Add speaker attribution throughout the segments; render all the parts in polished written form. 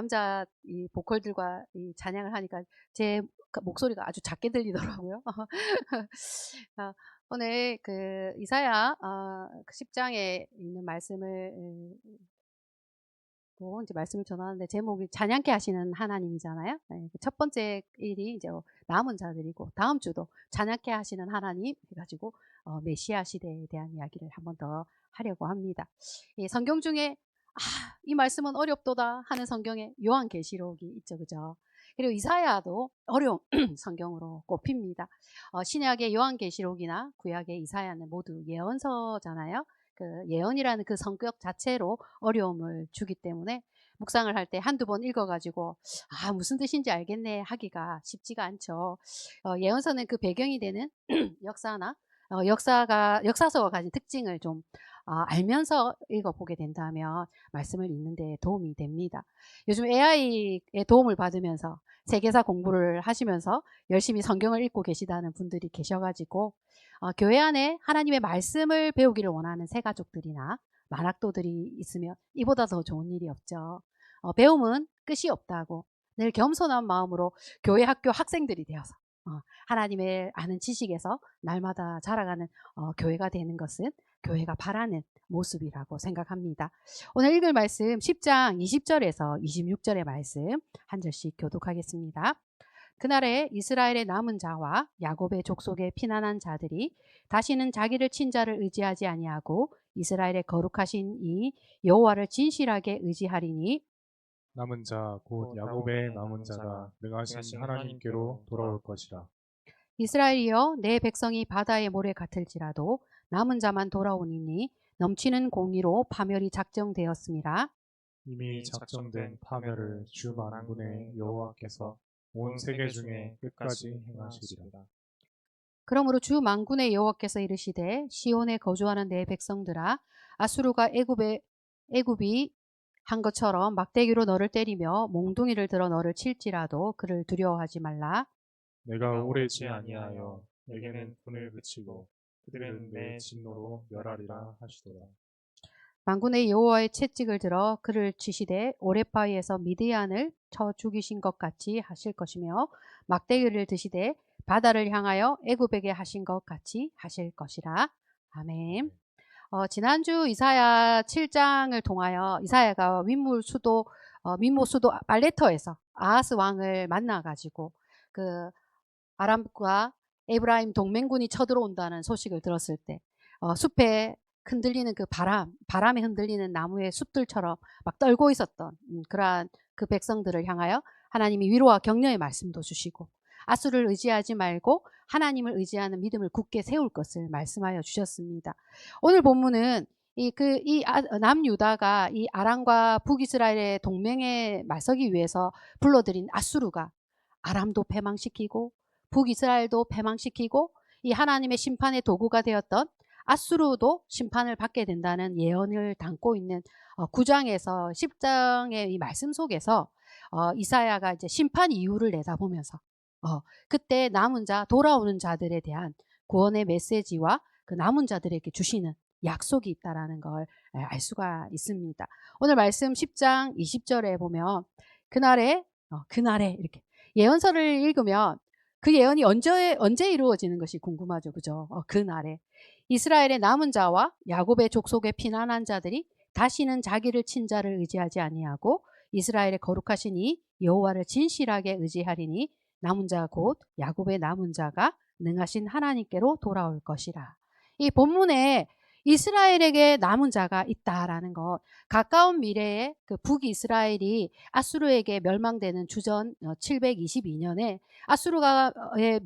Speaker 1: 남자 이 보컬들과 이 찬양을 하니까 제 목소리가 아주 작게 들리더라고요. 어, 오늘 그 이사야 10장에 있는 말씀을 또 이제 말씀을 전하는데 제목이 찬양케 하시는 하나님이잖아요. 네, 첫 번째 일이 이제 남은 자들이고 다음 주도 찬양케 하시는 하나님 해가지고 메시아 시대에 대한 이야기를 한 번 더 하려고 합니다. 이 성경 중에 이 말씀은 어렵도다 하는 성경에 요한계시록이 있죠, 그죠? 그리고 이사야도 어려운 성경으로 꼽힙니다. 신약의 요한계시록이나 구약의 이사야는 모두 예언서잖아요. 그 예언이라는 그 성격 자체로 어려움을 주기 때문에 묵상을 할 때 한두 번 읽어가지고 무슨 뜻인지 알겠네 하기가 쉽지가 않죠. 예언서는 그 배경이 되는 역사나 역사서가 가진 특징을 좀 알면서 읽어보게 된다면 말씀을 읽는 데 도움이 됩니다. 요즘 AI의 도움을 받으면서 세계사 공부를 하시면서 열심히 성경을 읽고 계시다는 분들이 계셔가지고 교회 안에 하나님의 말씀을 배우기를 원하는 새가족들이나 만학도들이 있으면 이보다 더 좋은 일이 없죠. 배움은 끝이 없다고 늘 겸손한 마음으로 교회 학교 학생들이 되어서 하나님의 아는 지식에서 날마다 자라가는 교회가 되는 것은 교회가 바라는 모습이라고 생각합니다. 오늘 읽을 말씀 10장 20절에서 26절의 말씀 한 절씩 교독하겠습니다. 그날에 이스라엘의 남은 자와 야곱의 족속에 피난한 자들이 다시는 자기를 친 자를 의지하지 아니하고 이스라엘의 거룩하신 이 여호와를 진실하게 의지하리니
Speaker 2: 남은 자 곧 야곱의 남은 자가 능하신 하나님께로 돌아올 것이라.
Speaker 1: 이스라엘이여 내 백성이 바다의 모래 같을지라도 남은 자만 돌아오니니 넘치는 공의로 파멸이 작정되었습니다.
Speaker 2: 이미 작정된 파멸을 주 만군의 여호와께서 온 세계 중에 끝까지 행하시리라.
Speaker 1: 그러므로 주 만군의 여호와께서 이르시되 시온에 거주하는 내 백성들아 아수르가 애굽이 한 것처럼 막대기로 너를 때리며 몽둥이를 들어 너를 칠지라도 그를 두려워하지 말라.
Speaker 2: 내가 오래지 아니하여 내게는 분을 그치고 그들은 내 진노로 멸하리라 하시더라.
Speaker 1: 만군의 여호와의 채찍을 들어 그를 치시되 오레바위에서 미디안을 쳐 죽이신 것 같이 하실 것이며 막대기를 드시되 바다를 향하여 애굽에게 하신 것 같이 하실 것이라. 아멘. 지난주 이사야 7장을 통하여 이사야가 민모 수도 말레터에서 아하스 왕을 만나가지고 그 아람과 에브라임 동맹군이 쳐들어온다는 소식을 들었을 때 숲에 흔들리는 그 바람에 흔들리는 나무의 숲들처럼 막 떨고 있었던 그러한 그 백성들을 향하여 하나님이 위로와 격려의 말씀도 주시고 아수를 의지하지 말고 하나님을 의지하는 믿음을 굳게 세울 것을 말씀하여 주셨습니다. 오늘 본문은 남유다가 이 아람과 북이스라엘의 동맹에 맞서기 위해서 불러들인 아수르가 아람도 패망시키고 북이스라엘도 패망시키고 이 하나님의 심판의 도구가 되었던 아수르도 심판을 받게 된다는 예언을 담고 있는 9장에서 10장의 이 말씀 속에서 이사야가 이제 심판 이후를 내다보면서 그때 남은 자, 돌아오는 자들에 대한 구원의 메시지와 그 남은 자들에게 주시는 약속이 있다라는 걸 알 수가 있습니다. 오늘 말씀 10장 20절에 보면 그날에 이렇게 예언서를 읽으면 그 예언이 언제 이루어지는 것이 궁금하죠. 그죠? 그날에 이스라엘의 남은 자와 야곱의 족속에 피난한 자들이 다시는 자기를 친 자를 의지하지 아니하고 이스라엘의 거룩하신 이 여호와를 진실하게 의지하리니 남은 자 곧 야곱의 남은 자가 능하신 하나님께로 돌아올 것이라. 이 본문에 이스라엘에게 남은 자가 있다라는 것, 가까운 미래에 그 북이스라엘이 아수르에게 멸망되는 주전 722년에 아수르가에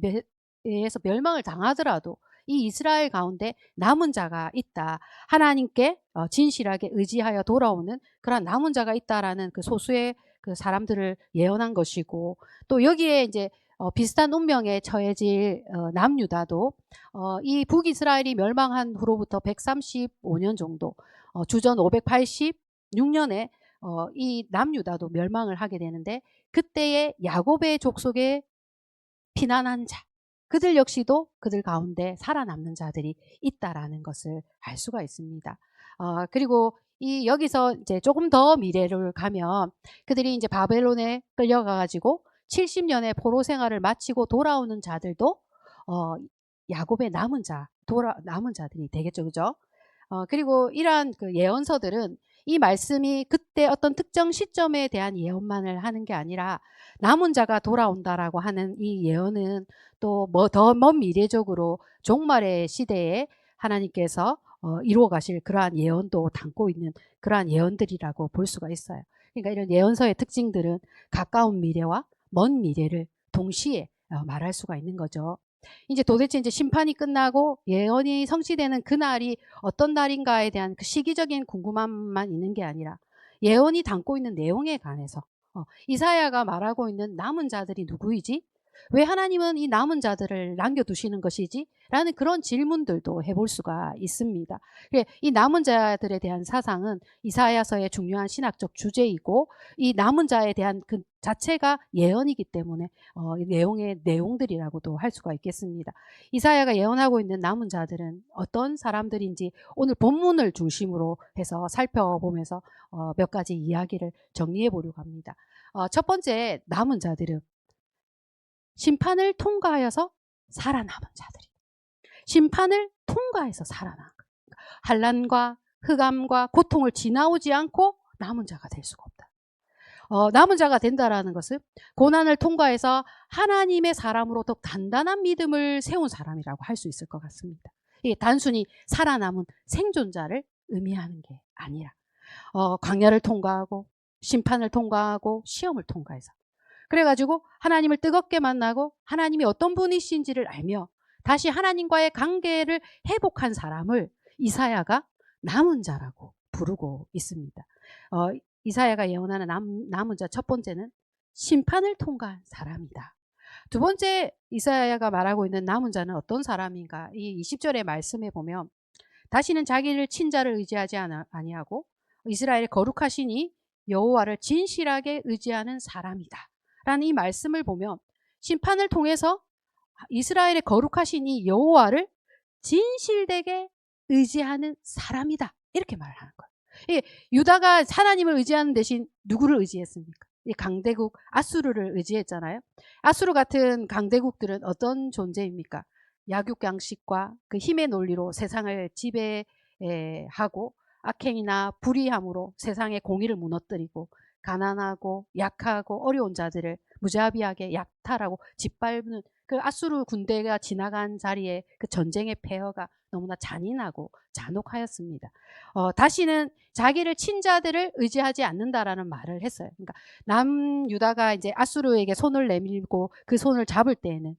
Speaker 1: 의해서 멸망을 당하더라도 이 이스라엘 가운데 남은 자가 있다. 하나님께 진실하게 의지하여 돌아오는 그런 남은 자가 있다라는 그 소수의 그 사람들을 예언한 것이고 또 여기에 이제 비슷한 운명에 처해질 남유다도 이 북이스라엘이 멸망한 후로부터 135년 정도 주전 586년에 이 남유다도 멸망을 하게 되는데 그때의 야곱의 족속에 피난한 자 그들 역시도 그들 가운데 살아남는 자들이 있다라는 것을 알 수가 있습니다. 그리고 이 여기서 이제 조금 더 미래를 가면 그들이 이제 바벨론에 끌려가 가지고 70년의 포로 생활을 마치고 돌아오는 자들도 야곱의 남은 자들이 되겠죠. 그죠? 그리고 이러한 그 예언서들은 이 말씀이 그때 어떤 특정 시점에 대한 예언만을 하는 게 아니라 남은 자가 돌아온다라고 하는 이 예언은 또 뭐 더 먼 미래적으로 종말의 시대에 하나님께서 이루어 가실 그러한 예언도 담고 있는 그러한 예언들이라고 볼 수가 있어요. 그러니까 이런 예언서의 특징들은 가까운 미래와 먼 미래를 동시에 말할 수가 있는 거죠. 이제 도대체 이제 심판이 끝나고 예언이 성취되는 그날이 어떤 날인가에 대한 그 시기적인 궁금함만 있는 게 아니라 예언이 담고 있는 내용에 관해서 이사야가 말하고 있는 남은 자들이 누구이지? 왜 하나님은 이 남은 자들을 남겨두시는 것이지? 라는 그런 질문들도 해볼 수가 있습니다. 이 남은 자들에 대한 사상은 이사야서의 중요한 신학적 주제이고 이 남은 자에 대한 그 자체가 예언이기 때문에 내용의 내용들이라고도 할 수가 있겠습니다. 이사야가 예언하고 있는 남은 자들은 어떤 사람들인지 오늘 본문을 중심으로 해서 살펴보면서 몇 가지 이야기를 정리해 보려고 합니다. 첫 번째 남은 자들은 심판을 통과하여서 살아남은 자들이. 심판을 통과해서 살아난 거예요. 환난과 흑암과 고통을 지나오지 않고 남은 자가 될 수가 없다. 남은 자가 된다라는 것은 고난을 통과해서 하나님의 사람으로 더 단단한 믿음을 세운 사람이라고 할 수 있을 것 같습니다. 이게 단순히 살아남은 생존자를 의미하는 게 아니라 광야를 통과하고 심판을 통과하고 시험을 통과해서 그래가지고 하나님을 뜨겁게 만나고 하나님이 어떤 분이신지를 알며 다시 하나님과의 관계를 회복한 사람을 이사야가 남은 자라고 부르고 있습니다. 이사야가 예언하는 남은 자 첫 번째는 심판을 통과한 사람이다. 두 번째 이사야가 말하고 있는 남은 자는 어떤 사람인가? 이 20절의 말씀에 보면 다시는 자기를 친자를 의지하지 아니하고 이스라엘의 거룩하시니 여호와를 진실하게 의지하는 사람이다. 라는 이 말씀을 보면 심판을 통해서 이스라엘의 거룩하신 이 여호와를 진실되게 의지하는 사람이다. 이렇게 말을 하는 거예요. 유다가 하나님을 의지하는 대신 누구를 의지했습니까? 이 강대국 아수르를 의지했잖아요. 아수르 같은 강대국들은 어떤 존재입니까? 약육강식과 그 힘의 논리로 세상을 지배하고 악행이나 불의함으로 세상의 공의를 무너뜨리고 가난하고 약하고 어려운 자들을 무자비하게 약탈하고 짓밟는 그 아수르 군대가 지나간 자리에 그 전쟁의 폐허가 너무나 잔인하고 잔혹하였습니다. 다시는 자기를 친자들을 의지하지 않는다라는 말을 했어요. 그러니까 남유다가 이제 아수르에게 손을 내밀고 그 손을 잡을 때에는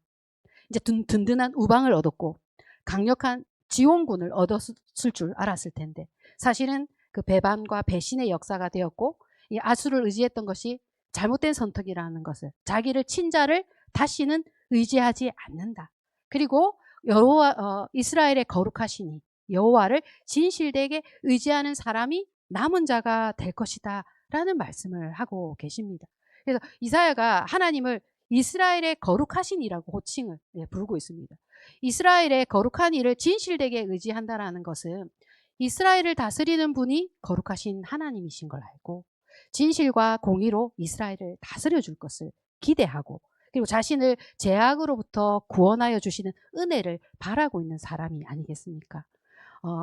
Speaker 1: 이제 든든한 우방을 얻었고 강력한 지원군을 얻었을 줄 알았을 텐데 사실은 그 배반과 배신의 역사가 되었고 이 아수를 의지했던 것이 잘못된 선택이라는 것을 자기를 친자를 다시는 의지하지 않는다. 그리고 여호와 이스라엘의 거룩하시니 여호와를 진실되게 의지하는 사람이 남은 자가 될 것이다 라는 말씀을 하고 계십니다. 그래서 이사야가 하나님을 이스라엘의 거룩하신 이라고 호칭을 부르고 있습니다. 이스라엘의 거룩한 이를 진실되게 의지한다라는 것은 이스라엘을 다스리는 분이 거룩하신 하나님이신 걸 알고 진실과 공의로 이스라엘을 다스려 줄 것을 기대하고 그리고 자신을 죄악으로부터 구원하여 주시는 은혜를 바라고 있는 사람이 아니겠습니까?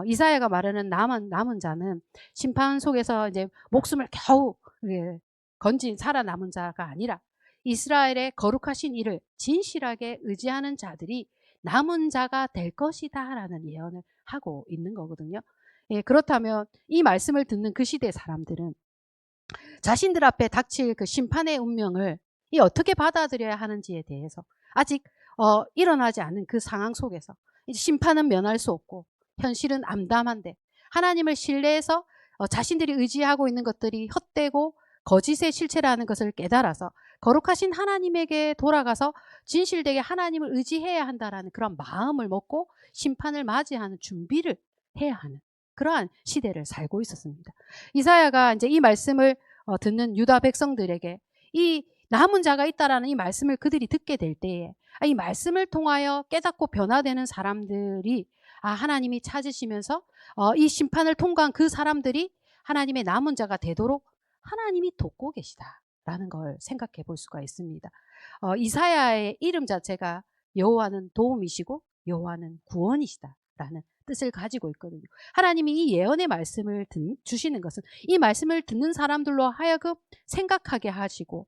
Speaker 1: 이사야가 말하는 남은 자는 심판 속에서 이제 목숨을 겨우 건진 살아남은 자가 아니라 이스라엘의 거룩하신 이를 진실하게 의지하는 자들이 남은 자가 될 것이다 라는 예언을 하고 있는 거거든요. 그렇다면 이 말씀을 듣는 그 시대 사람들은 자신들 앞에 닥칠 그 심판의 운명을 어떻게 받아들여야 하는지에 대해서 아직 일어나지 않은 그 상황 속에서 이제 심판은 면할 수 없고 현실은 암담한데 하나님을 신뢰해서 자신들이 의지하고 있는 것들이 헛되고 거짓의 실체라는 것을 깨달아서 거룩하신 하나님에게 돌아가서 진실되게 하나님을 의지해야 한다라는 그런 마음을 먹고 심판을 맞이하는 준비를 해야 하는 그러한 시대를 살고 있었습니다. 이사야가 이제 이 말씀을 듣는 유다 백성들에게 이 남은 자가 있다라는 이 말씀을 그들이 듣게 될 때에 이 말씀을 통하여 깨닫고 변화되는 사람들이 하나님이 찾으시면서 이 심판을 통과한 그 사람들이 하나님의 남은 자가 되도록 하나님이 돕고 계시다라는 걸 생각해 볼 수가 있습니다. 이사야의 이름 자체가 여호와는 도움이시고 여호와는 구원이시다라는 뜻을 가지고 있거든요. 하나님이 이 예언의 말씀을 주시는 것은 이 말씀을 듣는 사람들로 하여금 생각하게 하시고,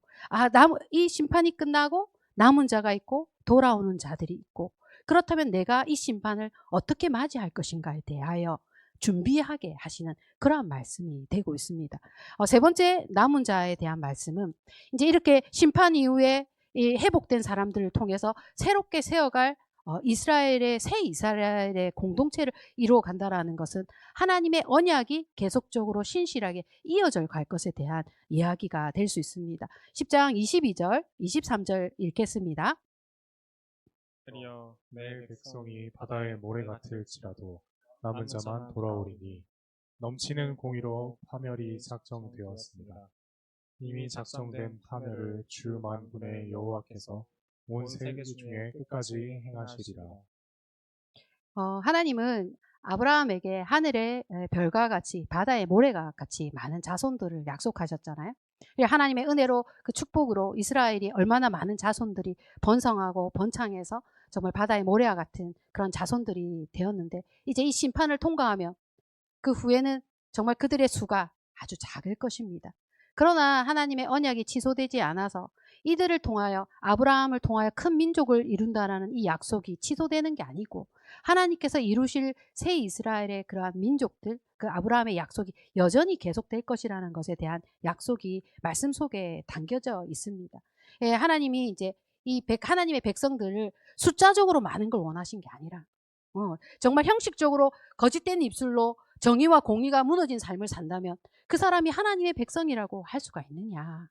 Speaker 1: 이 심판이 끝나고 남은 자가 있고 돌아오는 자들이 있고, 그렇다면 내가 이 심판을 어떻게 맞이할 것인가에 대하여 준비하게 하시는 그러한 말씀이 되고 있습니다. 세 번째 남은 자에 대한 말씀은 이제 이렇게 심판 이후에 이 회복된 사람들을 통해서 새롭게 세워갈 새 이스라엘의 공동체를 이루어 간다라는 것은 하나님의 언약이 계속적으로 신실하게 이어져 갈 것에 대한 이야기가 될 수 있습니다. 10장 22절, 23절 읽겠습니다.
Speaker 2: 하리여 내 백성이 바다의 모래 같을지라도 남은 자만 돌아오리니 넘치는 공의로 파멸이 작정되었습니다. 이미 작정된 파멸을 주 만군의 여호와께서 온 세계 중에 끝까지 행하시리라.
Speaker 1: 하나님은 아브라함에게 하늘의 별과 같이 바다의 모래가 같이 많은 자손들을 약속하셨잖아요. 하나님의 은혜로 그 축복으로 이스라엘이 얼마나 많은 자손들이 번성하고 번창해서 정말 바다의 모래와 같은 그런 자손들이 되었는데, 이제 이 심판을 통과하며 그 후에는 정말 그들의 수가 아주 작을 것입니다. 그러나 하나님의 언약이 취소되지 않아서 이들을 통하여, 아브라함을 통하여 큰 민족을 이룬다라는 이 약속이 취소되는 게 아니고, 하나님께서 이루실 새 이스라엘의 그러한 민족들, 그 아브라함의 약속이 여전히 계속될 것이라는 것에 대한 약속이 말씀 속에 담겨져 있습니다. 하나님이 이제 하나님의 백성들을 숫자적으로 많은 걸 원하신 게 아니라 정말 형식적으로 거짓된 입술로 정의와 공의가 무너진 삶을 산다면 그 사람이 하나님의 백성이라고 할 수가 있느냐.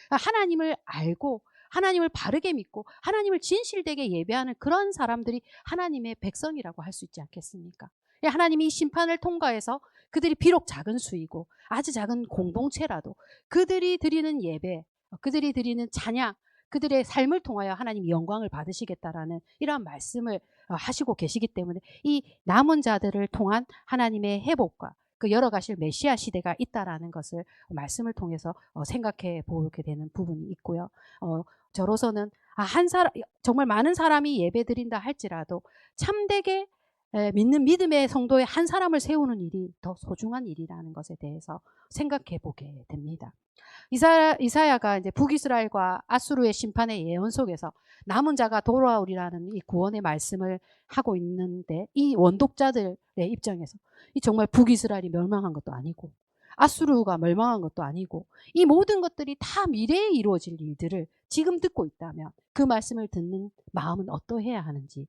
Speaker 1: 하나님을 알고 하나님을 바르게 믿고 하나님을 진실되게 예배하는 그런 사람들이 하나님의 백성이라고 할 수 있지 않겠습니까? 하나님이 심판을 통과해서 그들이 비록 작은 수이고 아주 작은 공동체라도 그들이 드리는 예배, 그들이 드리는 찬양, 그들의 삶을 통하여 하나님 영광을 받으시겠다라는 이러한 말씀을 하시고 계시기 때문에 이 남은 자들을 통한 하나님의 회복과 그 열어가실 메시아 시대가 있다라는 것을 말씀을 통해서 생각해 보게 되는 부분이 있고요. 저로서는 정말 많은 사람이 예배드린다 할지라도 참되게 믿는 믿음의 성도의 한 사람을 세우는 일이 더 소중한 일이라는 것에 대해서 생각해 보게 됩니다. 이사야가 이제 북이스라엘과 아수르의 심판의 예언 속에서 남은 자가 돌아오리라는 이 구원의 말씀을 하고 있는데, 이 원독자들의 입장에서 이 정말 북이스라엘이 멸망한 것도 아니고 아수르가 멸망한 것도 아니고 이 모든 것들이 다 미래에 이루어질 일들을 지금 듣고 있다면 그 말씀을 듣는 마음은 어떠해야 하는지,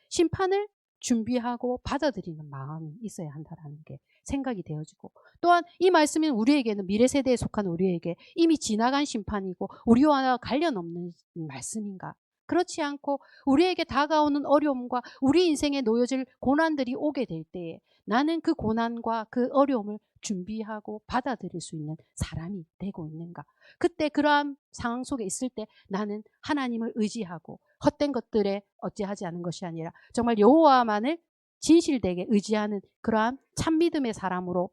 Speaker 1: 심판을 준비하고 받아들이는 마음이 있어야 한다라는 게 생각이 되어지고, 또한 이 말씀은 우리에게는 미래 세대에 속한 우리에게 이미 지나간 심판이고 우리와 관련 없는 말씀인가? 그렇지 않고 우리에게 다가오는 어려움과 우리 인생에 놓여질 고난들이 오게 될 때에 나는 그 고난과 그 어려움을 준비하고 받아들일 수 있는 사람이 되고 있는가? 그때 그러한 상황 속에 있을 때 나는 하나님을 의지하고 헛된 것들에 어찌하지 않은 것이 아니라 정말 여호와만을 진실되게 의지하는 그러한 참믿음의 사람으로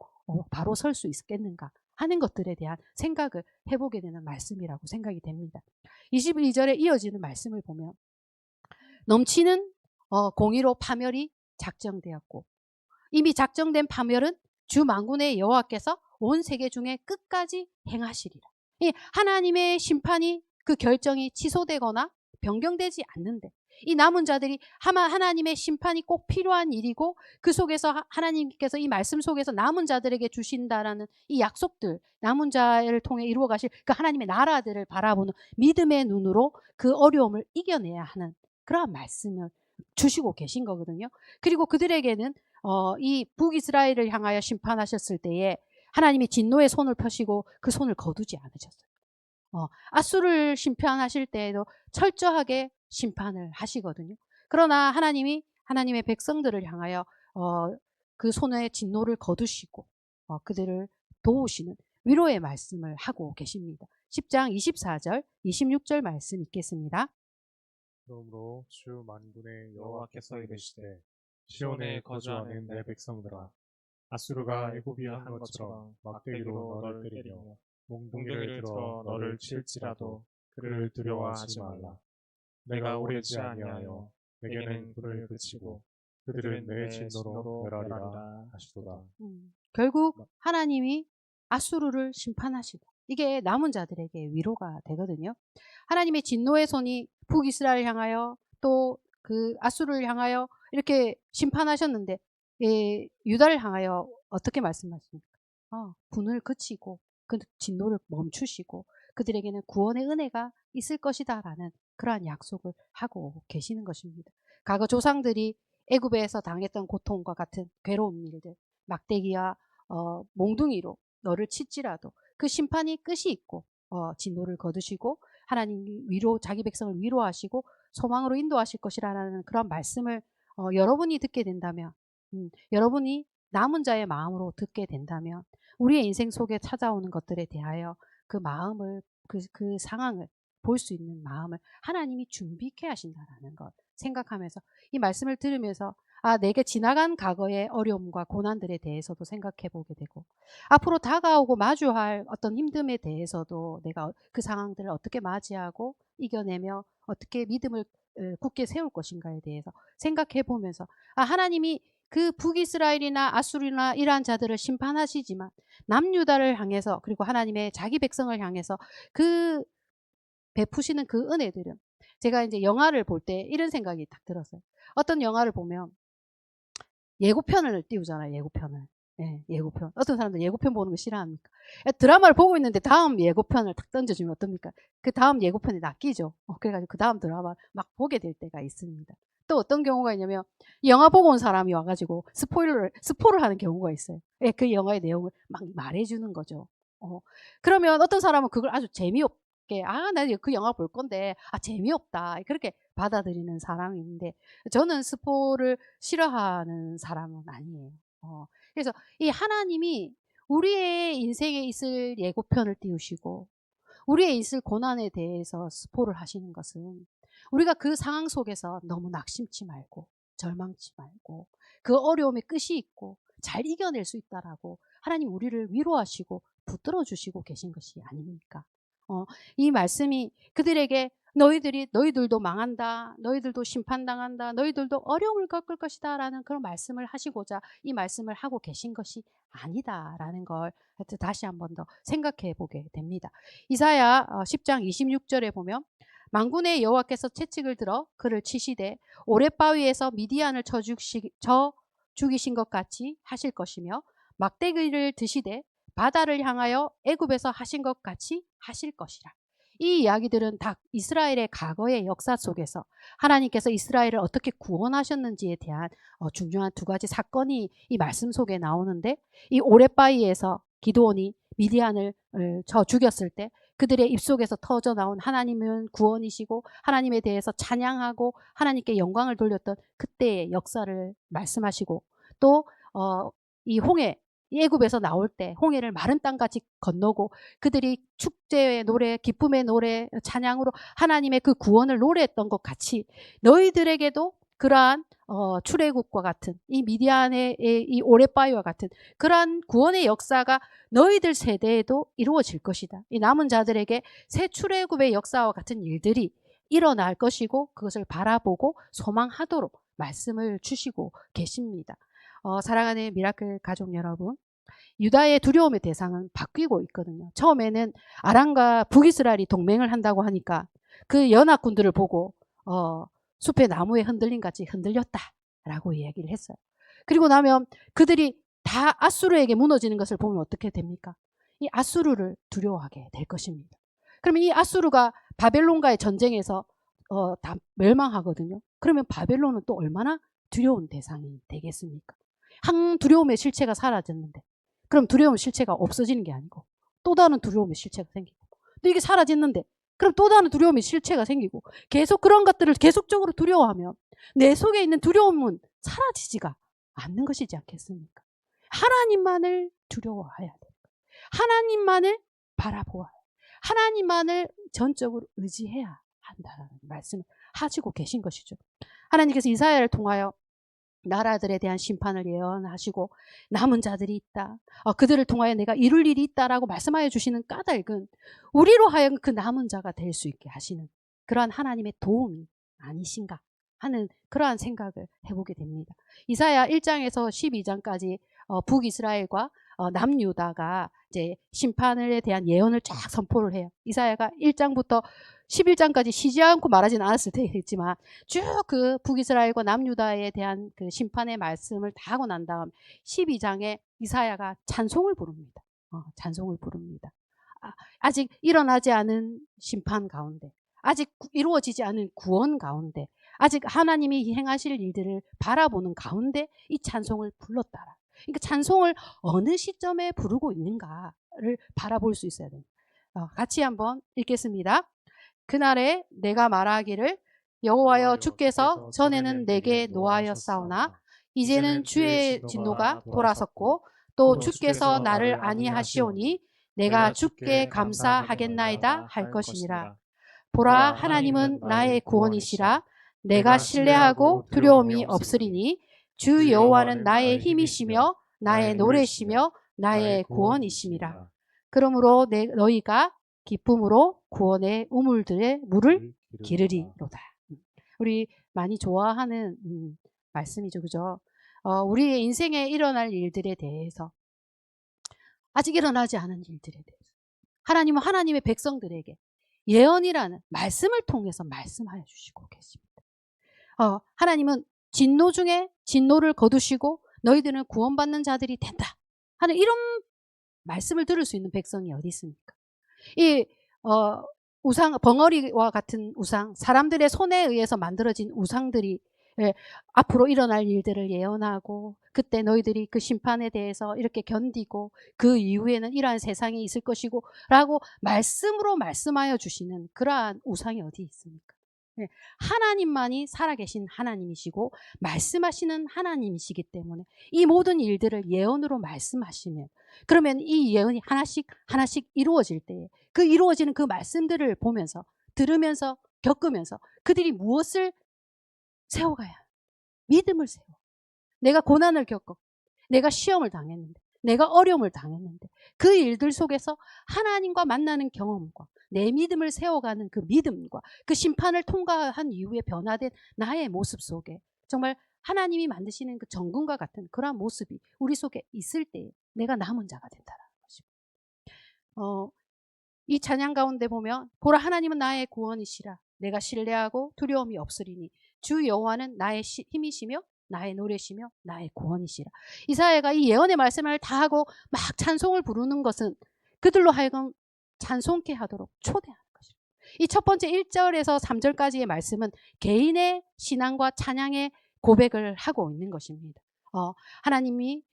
Speaker 1: 바로 설 수 있겠는가 하는 것들에 대한 생각을 해보게 되는 말씀이라고 생각이 됩니다. 22절에 이어지는 말씀을 보면 넘치는 공의로 파멸이 작정되었고, 이미 작정된 파멸은 주 만군의 여호와께서 온 세계 중에 끝까지 행하시리라. 이 하나님의 심판이, 그 결정이 취소되거나 변경되지 않는데, 이 남은 자들이 하나님의 심판이 꼭 필요한 일이고 그 속에서 하나님께서 이 말씀 속에서 남은 자들에게 주신다라는 이 약속들, 남은 자를 통해 이루어 가실 그 하나님의 나라들을 바라보는 믿음의 눈으로 그 어려움을 이겨내야 하는 그러한 말씀을 주시고 계신 거거든요. 그리고 그들에게는 이 북이스라엘을 향하여 심판하셨을 때에 하나님이 진노의 손을 펴시고 그 손을 거두지 않으셨어요. 아수르를 심판하실 때에도 철저하게 심판을 하시거든요. 그러나 하나님이 하나님의 백성들을 향하여 그 손의 진노를 거두시고 그들을 도우시는 위로의 말씀을 하고 계십니다. 10장 24절, 26절 말씀 읽겠습니다.
Speaker 2: 그러므로 주 만군의 여호와께서 이르시되 시온에 거주하는 내 백성들아 아수르가 애굽이 한 것처럼 막대기로 너를 때리며 몽둥이를 들어 너를 칠지라도 그를 두려워하지 말라. 내가 오래지 아니하여 내게는 불을 그치고 그들은 내 진노로 멸하리라 하시도다.
Speaker 1: 결국 하나님이 아수르를 심판하시고 이게 남은 자들에게 위로가 되거든요. 하나님의 진노의 손이 북이스라엘 향하여 또 그 아수르를 향하여 이렇게 심판하셨는데 유다를 향하여 어떻게 말씀하십니까? 분을 그치고 그 진노를 멈추시고 그들에게는 구원의 은혜가 있을 것이다라는 그러한 약속을 하고 계시는 것입니다. 과거 조상들이 애굽에서 당했던 고통과 같은 괴로운 일들, 막대기와 몽둥이로 너를 칠지라도 그 심판이 끝이 있고 진노를 거두시고 하나님이 자기 백성을 위로하시고 소망으로 인도하실 것이라는 그런 말씀을 여러분이 듣게 된다면 여러분이 남은 자의 마음으로 듣게 된다면 우리의 인생 속에 찾아오는 것들에 대하여 그 마음을 그 상황을 볼 수 있는 마음을 하나님이 준비케 하신다라는 것 생각하면서 이 말씀을 들으면서 내게 지나간 과거의 어려움과 고난들에 대해서도 생각해 보게 되고 앞으로 다가오고 마주할 어떤 힘듦에 대해서도 내가 그 상황들을 어떻게 맞이하고 이겨내며 어떻게 믿음을 굳게 세울 것인가에 대해서 생각해 보면서 하나님이 그 북이스라엘이나 아수르나 이러한 자들을 심판하시지만 남유다를 향해서 그리고 하나님의 자기 백성을 향해서 그 베푸시는 그 은혜들은 제가 이제 영화를 볼 때 이런 생각이 딱 들었어요. 어떤 영화를 보면 예고편을 띄우잖아요. 예고편을. 예, 예고편. 어떤 사람들 예고편 보는 거 싫어합니까? 드라마를 보고 있는데 다음 예고편을 탁 던져주면 어떻습니까? 그 다음 예고편이 낚이죠. 그래가지고 그 다음 드라마 막 보게 될 때가 있습니다. 또 어떤 경우가 있냐면 영화 보고 온 사람이 와가지고 스포를 하는 경우가 있어요. 예, 그 영화의 내용을 막 말해주는 거죠. 그러면 어떤 사람은 그걸 아주 재미없게 나 그 영화 볼 건데 재미없다 그렇게 받아들이는 사람이 있는데 저는 스포를 싫어하는 사람은 아니에요. 그래서 이 하나님이 우리의 인생에 있을 예고편을 띄우시고 우리의 있을 고난에 대해서 스포를 하시는 것은 우리가 그 상황 속에서 너무 낙심치 말고 절망치 말고 그 어려움의 끝이 있고 잘 이겨낼 수 있다라고 하나님 우리를 위로하시고 붙들어 주시고 계신 것이 아닙니까? 이 말씀이 그들에게 너희들도 망한다. 너희들도 심판당한다. 너희들도 어려움을 겪을 것이다. 라는 그런 말씀을 하시고자 이 말씀을 하고 계신 것이 아니다라는 걸 다시 한 번 더 생각해 보게 됩니다. 이사야 10장 26절에 보면 만군의 여호와께서 채찍을 들어 그를 치시되 오랫바위에서 미디안을 쳐 죽이신 것 같이 하실 것이며 막대기를 드시되 바다를 향하여 애굽에서 하신 것 같이 하실 것이라. 이 이야기들은 다 이스라엘의 과거의 역사 속에서 하나님께서 이스라엘을 어떻게 구원하셨는지에 대한 중요한 두 가지 사건이 이 말씀 속에 나오는데 이 오랫바위에서 기드온이 미디안을 쳐 죽였을 때 그들의 입속에서 터져 나온 하나님은 구원이시고 하나님에 대해서 찬양하고 하나님께 영광을 돌렸던 그때의 역사를 말씀하시고 또 이 애굽에서 나올 때 홍해를 마른 땅같이 건너고 그들이 축제의 노래, 기쁨의 노래, 찬양으로 하나님의 그 구원을 노래했던 것 같이 너희들에게도 그러한 출애굽과 같은 이 미디안의 이 오랫바위와 같은 그러한 구원의 역사가 너희들 세대에도 이루어질 것이다. 이 남은 자들에게 새 출애굽의 역사와 같은 일들이 일어날 것이고 그것을 바라보고 소망하도록 말씀을 주시고 계십니다. 사랑하는 미라클 가족 여러분, 유다의 두려움의 대상은 바뀌고 있거든요. 처음에는 아람과 북이스라엘이 동맹을 한다고 하니까 그 연합군들을 보고 숲의 나무에 흔들림 같이 흔들렸다라고 이야기를 했어요. 그리고 나면 그들이 다 아수르에게 무너지는 것을 보면 어떻게 됩니까? 이 아수르를 두려워하게 될 것입니다. 그러면 이 아수르가 바벨론과의 전쟁에서 다 멸망하거든요. 그러면 바벨론은 또 얼마나 두려운 대상이 되겠습니까? 한 두려움의 실체가 사라졌는데 그럼 두려움 실체가 없어지는 게 아니고 또 다른 두려움의 실체가 생기고 또 이게 사라졌는데 그럼 또 다른 두려움의 실체가 생기고 계속 그런 것들을 계속적으로 두려워하면 내 속에 있는 두려움은 사라지지가 않는 것이지 않겠습니까? 하나님만을 두려워해야 돼요. 하나님만을 바라보아야 돼요. 하나님만을 전적으로 의지해야 한다는 말씀을 하시고 계신 것이죠. 하나님께서 이사야를 통하여 나라들에 대한 심판을 예언하시고 남은 자들이 있다. 그들을 통하여 내가 이룰 일이 있다라고 말씀하여 주시는 까닭은 우리로 하여금 그 남은 자가 될 수 있게 하시는 그러한 하나님의 도움이 아니신가 하는 그러한 생각을 해보게 됩니다. 이사야 1장에서 12장까지 북이스라엘과 남유다가 이제 심판에 대한 예언을 쫙 선포를 해요. 이사야가 1장부터 11장까지 쉬지 않고 말하지는 않았을 테겠지만 쭉 그 북이스라엘과 남유다에 대한 그 심판의 말씀을 다 하고 난 다음 12장에 이사야가 찬송을 부릅니다. 찬송을 부릅니다. 아직 일어나지 않은 심판 가운데, 아직 이루어지지 않은 구원 가운데, 아직 하나님이 행하실 일들을 바라보는 가운데 이 찬송을 불렀다라. 그러니까 찬송을 어느 시점에 부르고 있는가를 바라볼 수 있어야 됩니다. 같이 한번 읽겠습니다. 그날에 내가 말하기를 여호와여 주께서 전에는 내게 노하였사오나 이제는 주의 진노가 돌아섰고 또 주께서 나를 아니하시오니 내가 주께 감사하겠나이다 할 것이니라. 보라 하나님은 나의 구원이시라. 내가 신뢰하고 두려움이 없으리니 주 여호와는 나의 힘이시며 나의 노래시며 나의 구원이심이라. 그러므로 너희가 기쁨으로 구원의 우물들의 물을 기르리로다. 우리 많이 좋아하는 말씀이죠, 그죠? 우리의 인생에 일어날 일들에 대해서, 아직 일어나지 않은 일들에 대해서 하나님은 하나님의 백성들에게 예언이라는 말씀을 통해서 말씀하여 주시고 계십니다. 하나님은 진노 중에 진노를 거두시고 너희들은 구원받는 자들이 된다 하는 이런 말씀을 들을 수 있는 백성이 어디 있습니까? 이 우상, 벙어리와 같은 우상, 사람들의 손에 의해서 만들어진 우상들이 앞으로 일어날 일들을 예언하고 그때 너희들이 그 심판에 대해서 이렇게 견디고 그 이후에는 이러한 세상이 있을 것이고 라고 말씀으로 말씀하여 주시는 그러한 우상이 어디 있습니까? 하나님만이 살아계신 하나님이시고 말씀하시는 하나님이시기 때문에 이 모든 일들을 예언으로 말씀하시면, 그러면 이 예언이 하나씩 하나씩 이루어질 때 그 이루어지는 그 말씀들을 보면서 들으면서 겪으면서 그들이 무엇을 세워가야 합니까? 믿음을 세워. 내가 고난을 겪고 내가 시험을 당했는데 내가 어려움을 당했는데 그 일들 속에서 하나님과 만나는 경험과 내 믿음을 세워가는 그 믿음과 그 심판을 통과한 이후에 변화된 나의 모습 속에 정말 하나님이 만드시는 그 정금과 같은 그러한 모습이 우리 속에 있을 때 내가 남은 자가 된다는 것입니다. 이 찬양 가운데 보면 보라 하나님은 나의 구원이시라. 내가 신뢰하고 두려움이 없으리니 주 여호와는 나의 힘이시며 나의 노래시며 나의 구원이시라. 이사야가 이 예언의 말씀을 다 하고 막 찬송을 부르는 것은 그들로 하여금 찬송케 하도록 초대하는 것입니다. 이 첫 번째 1절에서 3절까지의 말씀은 개인의 신앙과 찬양의 고백을 하고 있는 것입니다. 하나님이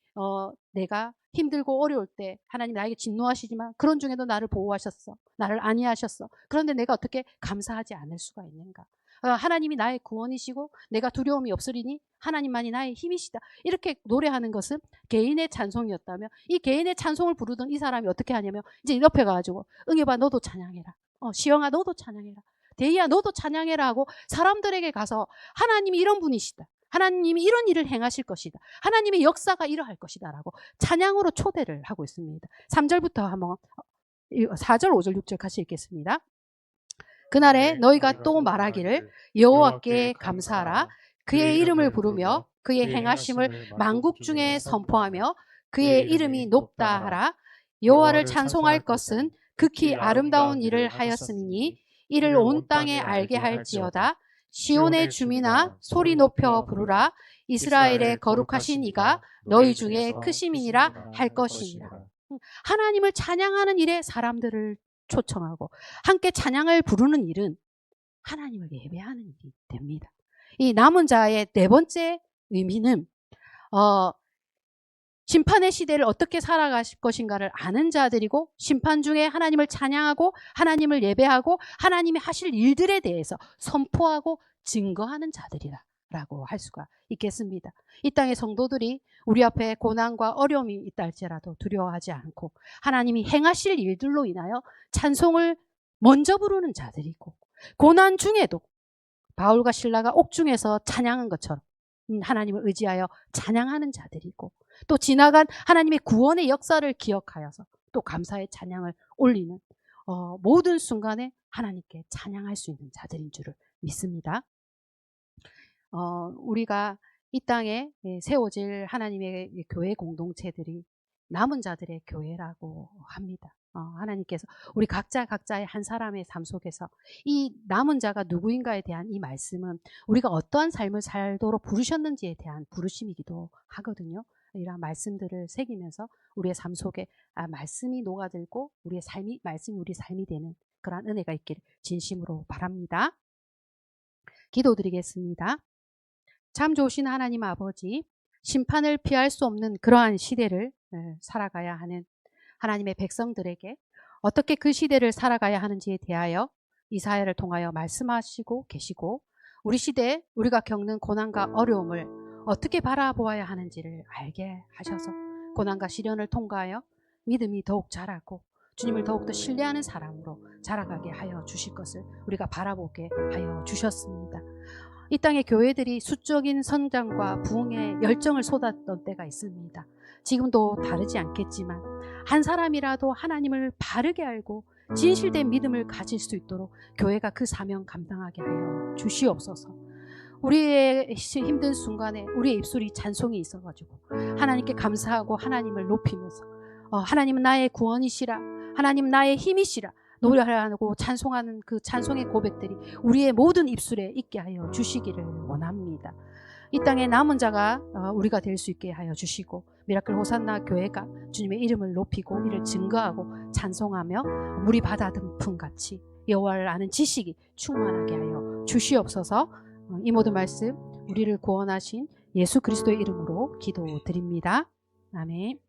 Speaker 1: 내가 힘들고 어려울 때 하나님 나에게 진노하시지만 그런 중에도 나를 보호하셨어. 나를 안위하셨어. 그런데 내가 어떻게 감사하지 않을 수가 있는가? 하나님이 나의 구원이시고 내가 두려움이 없으리니 하나님만이 나의 힘이시다. 이렇게 노래하는 것은 개인의 찬송이었다면 이 개인의 찬송을 부르던 이 사람이 어떻게 하냐면 이제 옆에 가가지고 응애봐 너도 찬양해라. 시영아 너도 찬양해라. 대희야 너도 찬양해라 하고 사람들에게 가서 하나님이 이런 분이시다. 하나님이 이런 일을 행하실 것이다. 하나님의 역사가 이러할 것이다 라고 찬양으로 초대를 하고 있습니다. 3절부터 한번 4절, 5절, 6절 같이 읽겠습니다. 그날에 너희가 또 말하기를 여호와께 감사하라. 그의 이름을 부르며 그의 행하심을 만국 중에 선포하며 그의 이름이 높다 하라. 여호와를 찬송할 것은 극히 아름다운 일을 하였으니 이를 온 땅에 알게 할지어다. 시온의 주민아 소리 높여 부르라. 이스라엘의 거룩하신 이가 너희 중에 크심이니라 할 것이니라. 하나님을 찬양하는 일에 사람들을 초청하고 함께 찬양을 부르는 일은 하나님을 예배하는 일이 됩니다. 이 남은 자의 네 번째 의미는 심판의 시대를 어떻게 살아가실 것인가를 아는 자들이고 심판 중에 하나님을 찬양하고 하나님을 예배하고 하나님이 하실 일들에 대해서 선포하고 증거하는 자들이라고 할 수가 있겠습니다. 이 땅의 성도들이 우리 앞에 고난과 어려움이 있다 할지라도 두려워하지 않고 하나님이 행하실 일들로 인하여 찬송을 먼저 부르는 자들이고 고난 중에도 바울과 실라가 옥중에서 찬양한 것처럼 하나님을 의지하여 찬양하는 자들이고, 또 지나간 하나님의 구원의 역사를 기억하여서 또 감사의 찬양을 올리는 모든 순간에 하나님께 찬양할 수 있는 자들인 줄을 믿습니다. 우리가 이 땅에 세워질 하나님의 교회 공동체들이 남은 자들의 교회라고 합니다. 하나님께서 우리 각자의 한 사람의 삶 속에서 이 남은 자가 누구인가에 대한 이 말씀은 우리가 어떠한 삶을 살도록 부르셨는지에 대한 부르심이기도 하거든요. 이런 말씀들을 새기면서 우리의 삶 속에 말씀이 녹아들고 우리의 삶이, 말씀이 우리 삶이 되는 그러한 은혜가 있기를 진심으로 바랍니다. 기도드리겠습니다. 참 좋으신 하나님 아버지, 심판을 피할 수 없는 그러한 시대를 살아가야 하는 하나님의 백성들에게 어떻게 그 시대를 살아가야 하는지에 대하여 이사야를 통하여 말씀하시고 계시고, 우리 시대에 우리가 겪는 고난과 어려움을 어떻게 바라보아야 하는지를 알게 하셔서 고난과 시련을 통과하여 믿음이 더욱 자라고 주님을 더욱더 신뢰하는 사람으로 자라가게 하여 주실 것을 우리가 바라보게 하여 주셨습니다. 이 땅의 교회들이 수적인 성장과 부흥의 열정을 쏟았던 때가 있습니다. 지금도 다르지 않겠지만 한 사람이라도 하나님을 바르게 알고 진실된 믿음을 가질 수 있도록 교회가 그 사명 감당하게 하여 주시옵소서. 우리의 힘든 순간에 우리의 입술이 찬송이 있어가지고 하나님께 감사하고 하나님을 높이면서 하나님은 나의 구원이시라, 하나님 나의 힘이시라 노래하고 찬송하는 그 찬송의 고백들이 우리의 모든 입술에 있게 하여 주시기를 원합니다. 이 땅에 남은 자가 우리가 될 수 있게 하여 주시고, 미라클 호산나 교회가 주님의 이름을 높이고 이를 증거하고 찬송하며 물이 바다듬품같이 여호와를 아는 지식이 충만하게 하여 주시옵소서. 이 모든 말씀 우리를 구원하신 예수 그리스도의 이름으로 기도드립니다. 아멘.